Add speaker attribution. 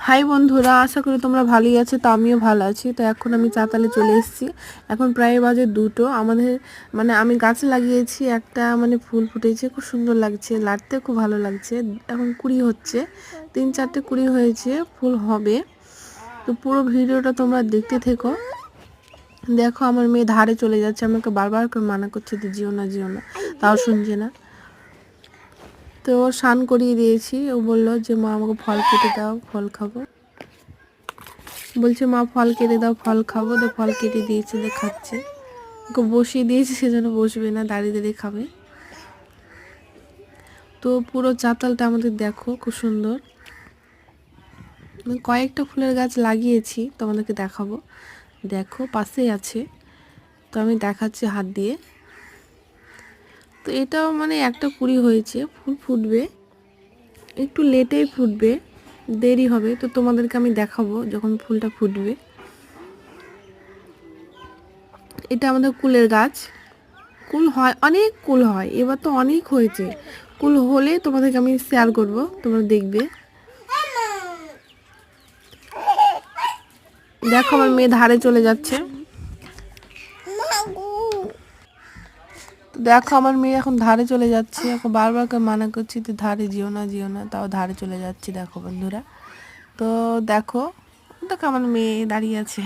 Speaker 1: High বন্ধুরা, আশা করি তোমরা ভালোই আছো। তো আমিও ভালো আছি। তো এখন আমি চাতালে চলে এসেছি। এখন প্রায় বাজে 2টো। আমাদের আমি গাছ লাগিয়েছি, একটা ফুল ফুটেছে, খুব সুন্দর লাগছে, লাড়তে খুব ভালো লাগছে। এখন কুড়ি হচ্ছে, 3-4টে কুড়ি হয়েছে, ফুল হবে। তো পুরো ভিডিওটা তোমরা দেখতে থেকো। দেখো আমার মেয়ে ধারে চলে যাচ্ছে, আমাকে বারবার করে মানা করছে যে যেও না যেও না, তাও শুনছে না। তো স্নান করিয়ে দিয়েছি। ও বললো যে মা আমাকে ফল কেটে দাও, ফল খাবো। বলছে মা ফল কেটে দাও, ফল খাবো। তো ফল কেটে দিয়েছে, খাচ্ছে। ওকে বসিয়ে দিয়েছে, সেজন্য বসবে না, দাঁড়িয়ে দাঁড়িয়ে খাবে। তো পুরো চাতালটা আমাদের দেখো, খুব সুন্দর। কয়েকটা ফুলের গাছ লাগিয়েছি, তোমাদেরকে দেখাবো। দেখো পাশেই আছে, তো আমি দেখাচ্ছি হাত দিয়ে। তো এটাও একটা কুড়ি হয়েছে, ফুল ফুটবে, একটু লেটেই ফুটবে, দেরি হবে। তো তোমাদেরকে আমি দেখাবো যখন ফুলটা ফুটবে। এটা আমাদের কুলের গাছ। কুল হয়, অনেক কুল হয়, এবার তো অনেক হয়েছে। কুল হলে তোমাদেরকে আমি শেয়ার করব, তোমরা দেখবে। দেখো আমার মেয়ে ধারে চলে যাচ্ছে। দেখো আমার মেয়ে এখন ধারে চলে যাচ্ছে, এখন বারবার করে মানা করছি তো ধারে যেও না যেও না, তাও ধারে চলে যাচ্ছে। দেখো বন্ধুরা, তো দেখো দেখো আমার মেয়ে দাঁড়িয়ে আছে।